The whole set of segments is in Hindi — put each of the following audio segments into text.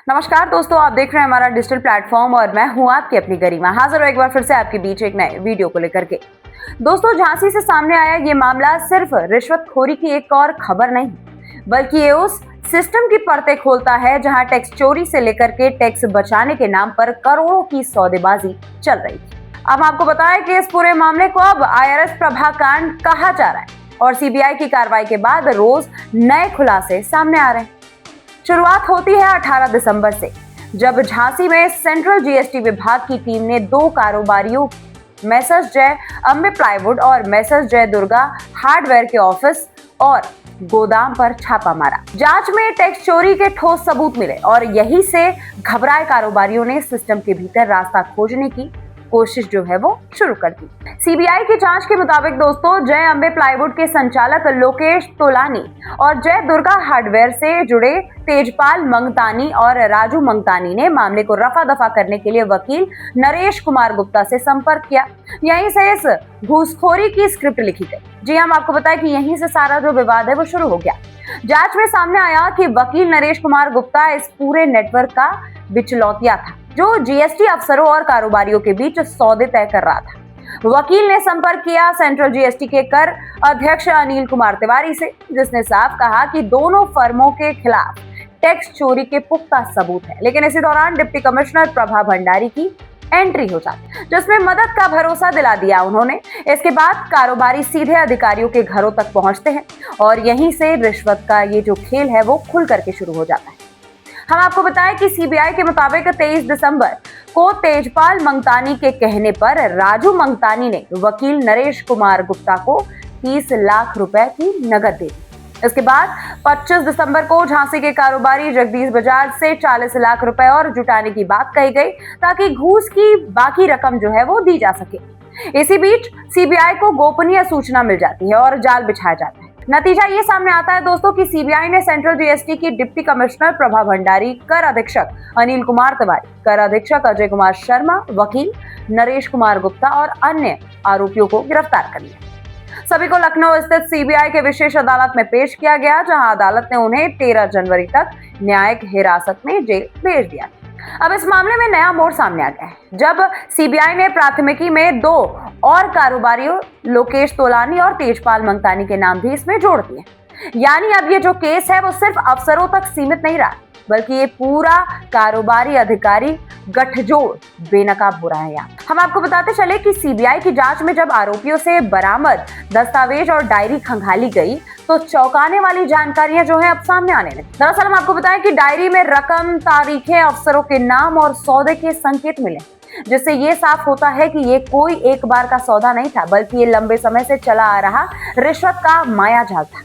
नमस्कार दोस्तों, आप देख रहे हैं हमारा डिजिटल प्लेटफॉर्म और मैं हूं आपकी अपनी गरिमा, हाजिर हूं एक बार फिर से आपके बीच एक नए वीडियो को लेकर के। दोस्तों, झांसी से सामने आया ये मामला सिर्फ रिश्वतखोरी की एक और खबर नहीं, बल्कि ये उस सिस्टम की परतें खोलता है जहां टैक्स चोरी से लेकर के टैक्स बचाने के नाम पर करोड़ों की सौदेबाजी चल रही थी। अब आपको बताएं कि इस पूरे मामले को अब IRS प्रभा कांड कहा जा रहा है और CBI की कार्रवाई के बाद रोज नए खुलासे सामने आ रहे हैं। शुरुआत होती है 18 दिसंबर से, जब झांसी में सेंट्रल GST विभाग की टीम ने दो कारोबारियों मैसर्स जय अम्बे प्लाईवुड और मैसर्स जय दुर्गा हार्डवेयर के ऑफिस और गोदाम पर छापा मारा। जांच में टैक्स चोरी के ठोस सबूत मिले और यही से घबराए कारोबारियों ने सिस्टम के भीतर रास्ता खोजने की कोशिश जो है वो शुरू कर दी। CBI की जांच के मुताबिक दोस्तों, जय अम्बे प्लाईवुड के संचालक लोकेश तोलानी और जय दुर्गा हार्डवेयर से जुड़े तेजपाल मंगतानी और राजू मंगतानी ने मामले को रफा दफा करने के लिए वकील नरेश कुमार गुप्ता से संपर्क किया। यहीं से इस घूसखोरी की स्क्रिप्ट लिखी गई। जी हम आपको बताएं कि यहीं से सारा जो विवाद है वो शुरू हो गया। जांच में सामने आया कि वकील नरेश कुमार गुप्ता इस पूरे नेटवर्क का बिचलौतिया था, जो GST अफसरों और कारोबारियों के बीच सौदे तय कर रहा था। वकील ने संपर्क किया सेंट्रल GST के कर अध्यक्ष अनिल कुमार तिवारी से, जिसने साफ कहा कि दोनों फर्मों के खिलाफ टैक्स चोरी के पुख्ता सबूत है। लेकिन इसी दौरान डिप्टी कमिश्नर प्रभा भंडारी की एंट्री हो जाती, जिसमें मदद का भरोसा दिला दिया उन्होंने। इसके बाद कारोबारी सीधे अधिकारियों के घरों तक पहुंचते हैं और यहीं से रिश्वत का ये जो खेल है वो खुल करके शुरू हो जाता है। हम आपको बताएं कि CBI के मुताबिक 23 दिसंबर को तेजपाल मंगतानी के कहने पर राजू मंगतानी ने वकील नरेश कुमार गुप्ता को 30 लाख रुपए की नकद दे दी। इसके बाद 25 दिसंबर को झांसी के कारोबारी जगदीश बजाज से 40 लाख रुपए और जुटाने की बात कही गई, ताकि घूस की बाकी रकम जो है वो दी जा सके। इसी बीच CBI को गोपनीय सूचना मिल जाती है और जाल बिछाया जाता है। नतीजा ये सामने आता है दोस्तों कि CBI ने सेंट्रल GST की डिप्टी कमिश्नर प्रभा भंडारी, कर अधीक्षक अनिल कुमार तिवारी, कर अधीक्षक अजय कुमार शर्मा, वकील नरेश कुमार गुप्ता और अन्य आरोपियों को गिरफ्तार कर लिया। सभी को लखनऊ स्थित CBI के विशेष अदालत में पेश किया गया, जहां अदालत ने उन्हें 13 जनवरी तक न्यायिक हिरासत में जेल भेज दिया। अब इस मामले में नया मोड़ सामने आ गया है, जब CBI ने प्राथमिकी में दो और कारोबारियों लोकेश तोलानी और तेजपाल मंगतानी के नाम भी इसमें जोड़ दिए। यानी अब ये जो केस है वो सिर्फ अफसरों तक सीमित नहीं रहा, बल्कि ये पूरा कारोबारी अधिकारी गठजोड़ बेनकाब हो रहा है। यहाँ हम आपको बताते चले कि CBI की जांच में जब आरोपियों से बरामद दस्तावेज और डायरी खंगाली गई, तो चौंकाने वाली जानकारियां जो है अब सामने आने लगी। दरअसल हम आपको बताएं कि डायरी में रकम, तारीखें, अफसरों के नाम और सौदे के संकेत मिले, जिससे ये साफ होता है कि ये कोई एक बार का सौदा नहीं था, बल्कि ये लंबे समय से चला आ रहा रिश्वत का मायाजाल था।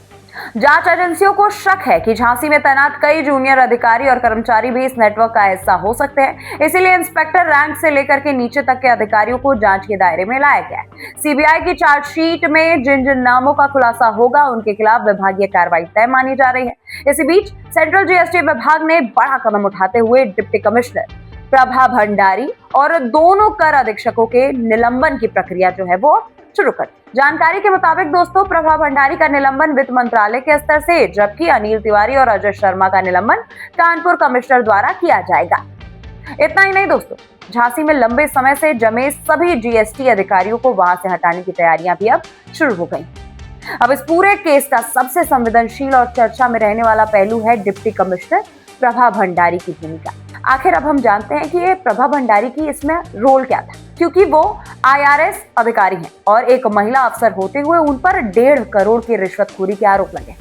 जांच एजेंसियों को शक है कि झांसी में तैनात कई जूनियर अधिकारी और कर्मचारी भी इस नेटवर्क का हिस्सा हो सकते हैं। इसीलिए इंस्पेक्टर रैंक से लेकर के नीचे तक के अधिकारियों को जांच के दायरे में लाया गया है। CBI की चार्जशीट में जिन जिन नामों का खुलासा होगा, उनके खिलाफ विभागीय कार्रवाई तय मानी जा रही है। इसी बीच सेंट्रल GST विभाग ने बड़ा कदम उठाते हुए डिप्टी कमिश्नर प्रभा भंडारी और दोनों कर अधीक्षकों के निलंबन की प्रक्रिया जो है वो शुरू कर। जानकारी के मुताबिक दोस्तों, प्रभा भंडारी का निलंबन वित्त मंत्रालय के स्तर से, जबकि अनिल तिवारी और अजय शर्मा का निलंबन कानपुर कमिश्नर द्वारा किया जाएगा। इतना ही नहीं दोस्तों, झांसी में लंबे समय से जमे सभी GST अधिकारियों को वहां से हटाने की तैयारियां भी अब शुरू हो गई। अब इस पूरे केस का सबसे संवेदनशील और चर्चा में रहने वाला पहलू है डिप्टी कमिश्नर प्रभा भंडारी की भूमिका। आखिर अब हम जानते हैं कि ये प्रभा भंडारी की इसमें रोल क्या था, क्योंकि वो IRS अधिकारी हैं और एक महिला अफसर होते हुए उन पर 1.5 करोड़ की रिश्वतखोरी के आरोप लगे।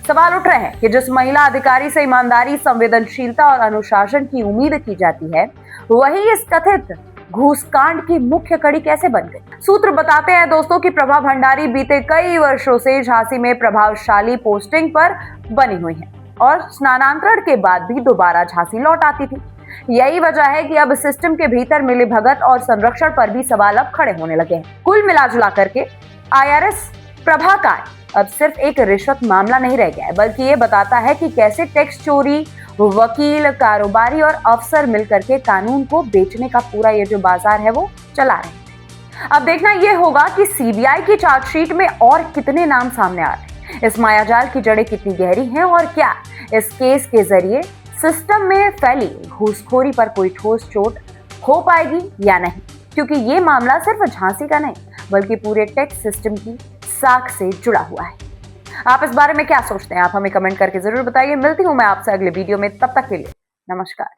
सवाल उठ रहे हैं कि जिस महिला अधिकारी से ईमानदारी, संवेदनशीलता और अनुशासन की उम्मीद की जाती है, वही इस कथित घूसकांड की मुख्य कड़ी कैसे बन गई। सूत्र बताते हैं दोस्तों कि प्रभा भंडारी बीते कई वर्षों से झांसी में प्रभावशाली पोस्टिंग पर बनी हुई है और स्नानांतरण के बाद भी दोबारा झांसी लौट आती थी। यही वजह है कि अब सिस्टम के भीतर मिलीभगत और संरक्षण पर भी सवाल अब खड़े होने लगे हैं। कुल मिलाजुला करके IRS प्रभा कांड अब सिर्फ एक रिश्वत मामला नहीं रह गया है, बल्कि ये बताता है कि कैसे टैक्स चोरी, वकील, कारोबारी और अफसर मिलकर के कानून को बेचने का पूरा ये जो बाजार है वो चला रहे हैं। अब देखना ये होगा कि CBI की चार्जशीट में और कितने नाम सामने आ रहे हैं, इस मायाजाल की जड़ें कितनी गहरी हैं और क्या इस केस के जरिए सिस्टम में फैली घूसखोरी पर कोई ठोस चोट हो पाएगी या नहीं, क्योंकि ये मामला सिर्फ झांसी का नहीं बल्कि पूरे टैक्स सिस्टम की साख से जुड़ा हुआ है। आप इस बारे में क्या सोचते हैं? आप हमें कमेंट करके जरूर बताइए। मिलती हूं मैं आपसे अगले वीडियो में, तब तक के लिए नमस्कार।